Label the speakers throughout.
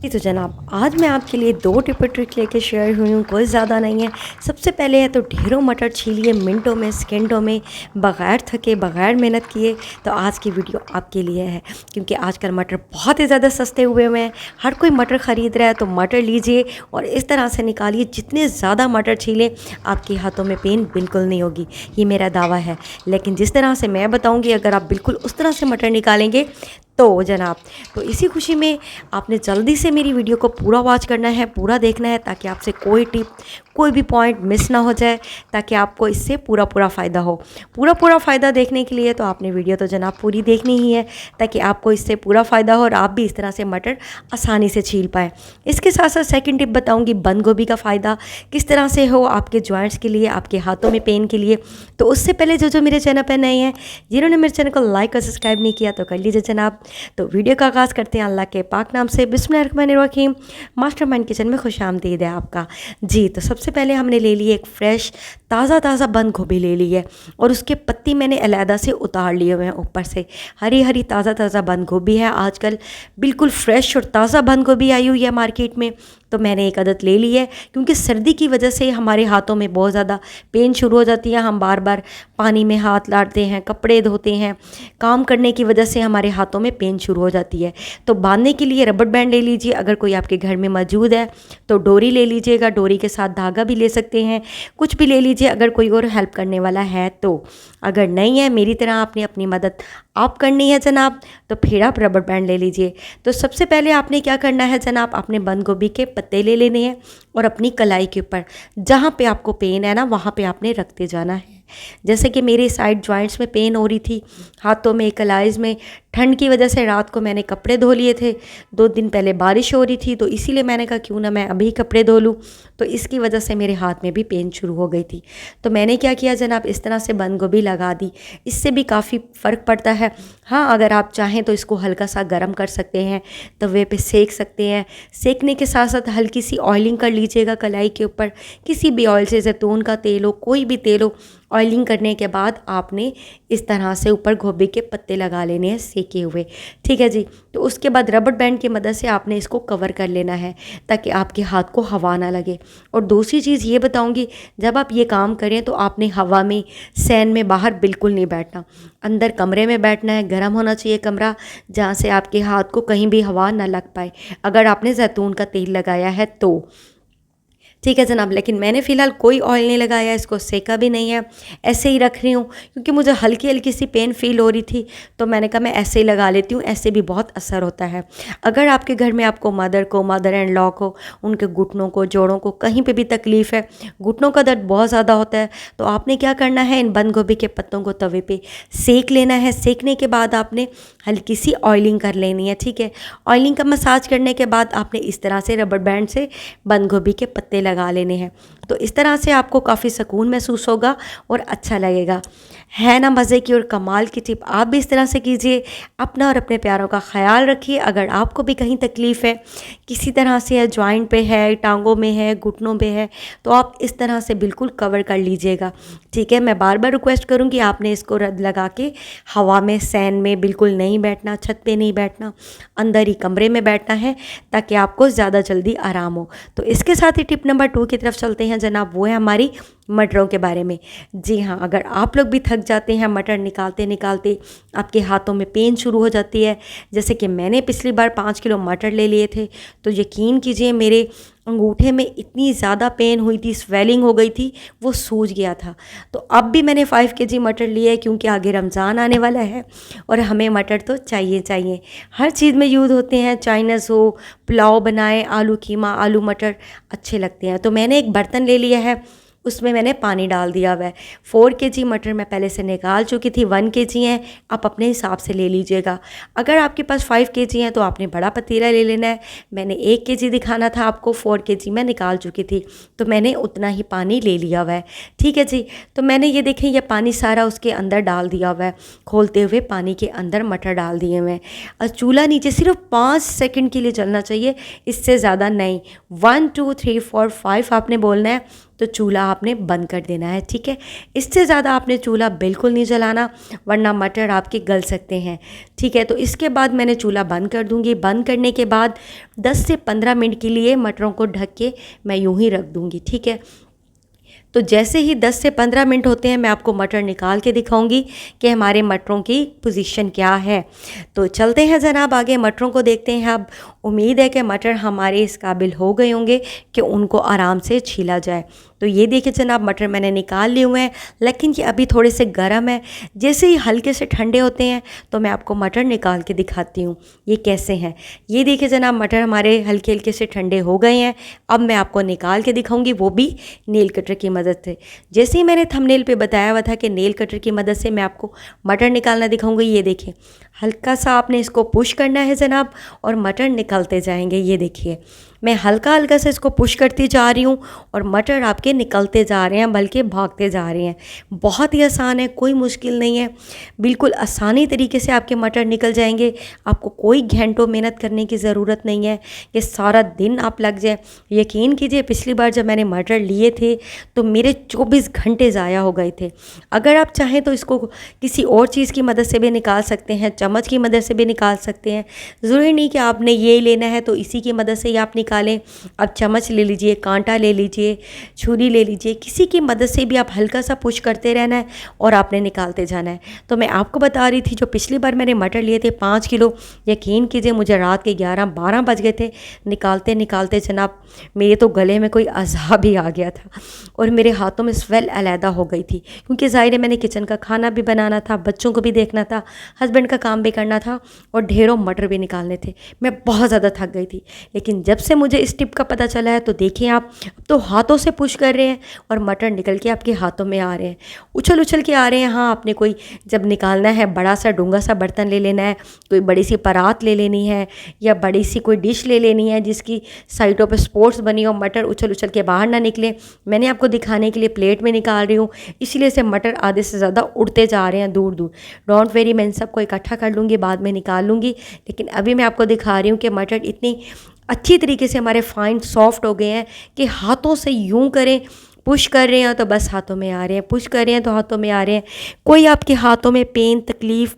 Speaker 1: जी तो जनाब, आज मैं आपके लिए 2 टिप और ट्रिक लेके शेयर हुई हूँ, कोई ज़्यादा नहीं है। सबसे पहले है तो ढेरों मटर छीलिए मिनटों में, सेकंडों में, बग़ैर थके, बग़ैर मेहनत किए। तो आज की वीडियो आपके लिए है, क्योंकि आजकल मटर बहुत ही ज़्यादा सस्ते हुए हुए हैं। हर कोई मटर ख़रीद रहा है, तो मटर लीजिए और इस तरह से निकालिए, जितने ज़्यादा मटर छीलें आपके हाथों में पेन बिल्कुल नहीं होगी, ये मेरा दावा है। लेकिन जिस तरह से मैं बताऊँगी, अगर आप बिल्कुल उस तरह से मटर निकालेंगे तो जनाब, तो इसी खुशी में आपने जल्दी से मेरी वीडियो को पूरा वॉच करना है, पूरा देखना है, ताकि आपसे कोई टिप, कोई भी पॉइंट मिस ना हो जाए, ताकि आपको इससे पूरा फ़ायदा हो। पूरा फ़ायदा देखने के लिए तो आपने वीडियो तो जनाब पूरी देखनी ही है, ताकि आपको इससे पूरा फ़ायदा हो और आप भी इस तरह से मटर आसानी से छील पाएँ। इसके साथ साथ सेकंड टिप बताऊँगी, बंद गोभी का फ़ायदा किस तरह से हो आपके जॉइंट्स के लिए, आपके हाथों में पेन के लिए। तो उससे पहले जो मेरे चैनल पर नए हैं, जिन्होंने मेरे चैनल को लाइक और सब्सक्राइब नहीं किया, तो कर लीजिए जनाब। तो वीडियो का आगाज़ करते हैं अल्लाह के पाक नाम से। बिस्मिल्लाहिर्रहमानिर्रहीम। मास्टरमाइंड किचन में खुशामदीद है आपका। जी, तो सबसे पहले हमने ले ली एक फ्रेश ताज़ा बंद गोभी ले ली है, और उसके पत्ती मैंने अलहदा से उतार लिए हुए हैं ऊपर से। हरी ताज़ा बंद गोभी है, आजकल बिल्कुल फ्रेश और ताज़ा बंद गोभी आई हुई है मार्केट में। तो मैंने एक आदत ले ली है, क्योंकि सर्दी की वजह से हमारे हाथों में बहुत ज़्यादा पेन शुरू हो जाती है। हम बार बार पानी में हाथ लाते हैं, कपड़े धोते हैं, काम करने की वजह से हमारे हाथों में पेन शुरू हो जाती है। तो बांधने के लिए रबड़ बैंड ले लीजिए, अगर कोई आपके घर में मौजूद है तो डोरी ले लीजिएगा, डोरी के साथ धागा भी ले सकते हैं, कुछ भी ले लीजिए अगर कोई और हेल्प करने वाला है तो। अगर नहीं है, मेरी तरह आपने अपनी मदद आप करनी है जनाब, तो फिर आप रबड़ बैंड ले लीजिए। तो सबसे पहले आपने क्या करना है जनाब, आपने बंद गोभी के पत्ते ले लेने हैं और अपनी कलाई के ऊपर जहाँ पे आपको पेन है ना, वहाँ पे आपने रखते जाना है। जैसे कि मेरे साइड जॉइंट्स में पेन हो रही थी, हाथों में, कलाइज में। ठंड की वजह से रात को मैंने कपड़े धो लिए थे, 2 दिन पहले बारिश हो रही थी, तो इसीलिए मैंने कहा क्यों ना मैं अभी कपड़े धो लूँ। तो इसकी वजह से मेरे हाथ में भी पेन शुरू हो गई थी। तो मैंने क्या किया जनाब, इस तरह से बंद गोभी लगा दी, इससे भी काफ़ी फ़र्क पड़ता है। हाँ, अगर आप चाहें तो इसको हल्का सा गर्म कर सकते हैं, तवे पे सेक सकते हैं। सेकने के साथ साथ हल्की सी ऑयलिंग कर लीजिएगा कलाई के ऊपर, किसी भी ऑयल से, जैतून का तेल हो, कोई भी तेल हो। ऑयलिंग करने के बाद आपने इस तरह से ऊपर गोभी के पत्ते लगा लेने हैं सेके हुए, ठीक है जी। तो उसके बाद रबड़ बैंड की मदद से आपने इसको कवर कर लेना है, ताकि आपके हाथ को हवा ना लगे। और दूसरी चीज़ ये बताऊंगी, जब आप ये काम करें तो आपने हवा में, सैन में बाहर बिल्कुल नहीं बैठना, अंदर कमरे में बैठना है। गर्म होना चाहिए कमरा, जहाँ से आपके हाथ को कहीं भी हवा ना लग पाए, अगर आपने जैतून का तेल लगाया है तो, ठीक है जनाब। लेकिन मैंने फ़िलहाल कोई ऑयल नहीं लगाया, इसको सेका भी नहीं है, ऐसे ही रख रही हूँ, क्योंकि मुझे हल्की सी पेन फील हो रही थी, तो मैंने कहा मैं ऐसे ही लगा लेती हूँ, ऐसे भी बहुत असर होता है। अगर आपके घर में आपको मदर एंड लॉ को, उनके घुटनों को, जोड़ों को, कहीं पर भी तकलीफ़ है, घुटनों का दर्द बहुत ज़्यादा होता है, तो आपने क्या करना है, इन बंद गोभी के पत्तों को तवे पर सेक लेना है। सेकने के बाद आपने हल्की सी ऑयलिंग कर लेनी है, ठीक है। ऑयलिंग का मसाज करने के बाद आपने इस तरह से रबड़ बैंड से बंद गोभी के पत्ते लगा लेने हैं। तो इस तरह से आपको काफ़ी सुकून महसूस होगा और अच्छा लगेगा, है ना मज़े की और कमाल की टिप। आप भी इस तरह से कीजिए, अपना और अपने प्यारों का ख्याल रखिए। अगर आपको भी कहीं तकलीफ़ है, किसी तरह से है, जॉइंट पे है, टांगों में है, घुटनों पे है, तो आप इस तरह से बिल्कुल कवर कर लीजिएगा, ठीक है। मैं बार बार रिक्वेस्ट करूँगी, आपने इसको रद्द लगा के हवा में, सैन में बिल्कुल नहीं बैठना, छत पे नहीं बैठना, अंदर ही कमरे में बैठना है, ताकि आपको ज़्यादा जल्दी आराम हो। तो इसके साथ ही टिप नंबर 2 की तरफ चलते हैं जनाब, वो है हमारी मटरों के बारे में। जी हाँ, अगर आप लोग भी थक जाते हैं, मटर निकालते निकालते आपके हाथों में पेन शुरू हो जाती है, जैसे कि मैंने पिछली बार 5 किलो मटर ले लिए थे, तो यकीन कीजिए मेरे अंगूठे में इतनी ज़्यादा पेन हुई थी, स्वेलिंग हो गई थी, वो सूज गया था। तो अब भी मैंने 5 केजी मटर लिए, क्योंकि आगे रमज़ान आने वाला है और हमें मटर तो चाहिए। हर चीज़ में यूज़ होते हैं, चाइनीज़ हो, पुलाव बनाए, आलू कीमा, आलू मटर अच्छे लगते हैं। तो मैंने एक बर्तन ले लिया है, उसमें मैंने पानी डाल दिया हुआ है। 4 केजी मटर मैं पहले से निकाल चुकी थी, 1 केजी हैं, आप अपने हिसाब से ले लीजिएगा। अगर आपके पास 5 केजी हैं तो आपने बड़ा पतीला ले लेना है। मैंने 1 केजी दिखाना था आपको, 4 केजी मैं निकाल चुकी थी, तो मैंने उतना ही पानी ले लिया हुआ है, ठीक है जी। तो मैंने ये देखें, ये पानी सारा उसके अंदर डाल दिया हुआ है, खोलते हुए पानी के अंदर मटर डाल दिए हुए हैं। और चूल्हा नीचे सिर्फ 5 सेकंड के लिए जलना चाहिए, इससे ज़्यादा नहीं। 1 2 3 4 5 आपने बोलना है, तो चूल्हा आपने बंद कर देना है, ठीक है। इससे ज़्यादा आपने चूल्हा बिल्कुल नहीं जलाना, वरना मटर आपके गल सकते हैं, ठीक है। तो इसके बाद मैंने चूल्हा बंद कर दूँगी। बंद करने के बाद 10 से 15 मिनट के लिए मटरों को ढक के मैं यूँ ही रख दूँगी, ठीक है। तो जैसे ही 10 से 15 मिनट होते हैं, मैं आपको मटर निकाल के दिखाऊंगी कि हमारे मटरों की पोजीशन क्या है। तो चलते हैं जनाब आगे, मटरों को देखते हैं। अब उम्मीद है कि मटर हमारे इस काबिल हो गए होंगे कि उनको आराम से छीला जाए। तो ये देखिए जनाब, मटर मैंने निकाल लिए हुए हैं, लेकिन ये अभी थोड़े से गर्म है। जैसे ही हल्के से ठंडे होते हैं तो मैं आपको मटर निकाल के दिखाती हूँ ये कैसे हैं। ये देखिए जनाब, मटर हमारे हल्के हल्के से ठंडे हो गए हैं। अब मैं आपको निकाल के दिखाऊंगी, वो भी नेल कटर की मदद से। जैसे ही मैंने थंबनेल पे बताया हुआ था कि नेल कटर की मदद से मैं आपको मटर निकालना दिखाऊंगी। ये देखिए, हल्का सा आपने इसको पुश करना है जनाब, और मटर निकलते जाएंगे। ये देखिए, मैं हल्का हल्का से इसको पुश करती जा रही हूँ और मटर आपके निकलते जा रहे हैं, बल्कि भागते जा रहे हैं। बहुत ही आसान है, कोई मुश्किल नहीं है, बिल्कुल आसानी तरीके से आपके मटर निकल जाएंगे। आपको कोई घंटों मेहनत करने की ज़रूरत नहीं है कि सारा दिन आप लग जाए। यकीन कीजिए, पिछली बार जब मैंने मटर लिए थे तो मेरे 24 घंटे ज़ाया हो गए थे। अगर आप चाहें तो इसको किसी और चीज़ की मदद से भी निकाल सकते हैं, चम्मच की मदद से भी निकाल सकते हैं। ज़रूरी नहीं कि आपने ये लेना है तो इसी की मदद से ही आप निकालें। आप चम्मच ले लीजिए, कांटा ले लीजिए, छुरी ले लीजिए, किसी की मदद से भी आप हल्का सा पुश करते रहना है और आपने निकालते जाना है। तो मैं आपको बता रही थी, जो पिछली बार मैंने मटर लिए थे 5 किलो, यकीन कीजिए मुझे रात के 11-12 बज गए थे निकालते निकालते। जनाब, मेरे तो गले में कोई अज़ाब ही आ गया था और मेरे हाथों में स्वेल अलहदा हो गई थी, क्योंकि ज़ाहिर है मैंने किचन का खाना भी बनाना था, बच्चों को भी देखना था, हस्बैंड का काम भी करना था और ढेरों मटर भी निकालने थे। मैं बहुत ज़्यादा थक गई थी। लेकिन जब से मुझे इस टिप का पता चला है तो देखिए आप, अब तो हाथों से पुश कर रहे हैं और मटर निकल के आपके हाथों में आ रहे हैं, उछल उछल के आ रहे हैं। हाँ, आपने कोई जब निकालना है बड़ा सा डूंगा सा बर्तन ले लेना है, कोई बड़ी सी परात ले लेनी है, या बड़ी सी कोई डिश ले लेनी है जिसकी साइडों पर स्पोर्ट्स बनी हो, मटर उछल उछल के बाहर ना निकले। मैंने आपको दिखाने के लिए प्लेट में निकाल रही हूँ, इसलिए से मटर आधे से ज़्यादा उड़ते जा रहे हैं दूर दूर। डोंट वेरी, मैं इन सबको इकट्ठा कर लूँगी, बाद में निकाल लूँगी। लेकिन अभी मैं आपको दिखा रही हूँ कि मटर इतनी अच्छी तरीके से हमारे फाइन सॉफ्ट हो गए हैं कि हाथों से यूं करें, पुश कर रहे हैं तो बस हाथों में आ रहे हैं, पुश कर रहे हैं तो हाथों में आ रहे हैं। कोई आपके हाथों में पेन, तकलीफ़,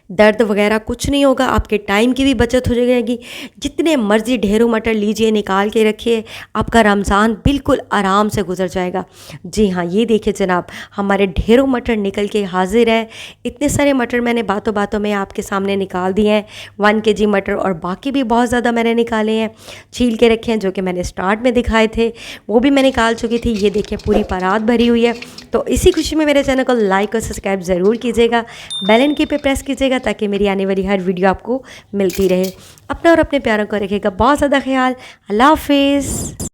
Speaker 1: दर्द वगैरह कुछ नहीं होगा। आपके टाइम की भी बचत हो जाएगी। जितने मर्ज़ी ढेरों मटर लीजिए, निकाल के रखिए, आपका रमज़ान बिल्कुल आराम से गुजर जाएगा। जी हाँ, ये देखिए जनाब, हमारे ढेरों मटर निकल के हाजिर हैं। इतने सारे मटर मैंने बातों बातों में आपके सामने निकाल दिए हैं, 1 kg मटर, और बाकी भी बहुत ज़्यादा मैंने निकाले हैं, छील के रखे हैं, जो कि मैंने स्टार्ट में दिखाए थे, वो भी मैं निकाल चुकी थी। ये देखिए, पूरी परात भरी हुई है। तो इसी खुशी में मेरे चैनल को लाइक और सब्सक्राइब ज़रूर कीजिएगा, बेल आइकन पे प्रेस कीजिएगा ताकि मेरी आने वाली हर वीडियो आपको मिलती रहे। अपना और अपने प्यारों को रखिएगा बहुत ज़्यादा ख्याल। अल्लाह हाफिज़।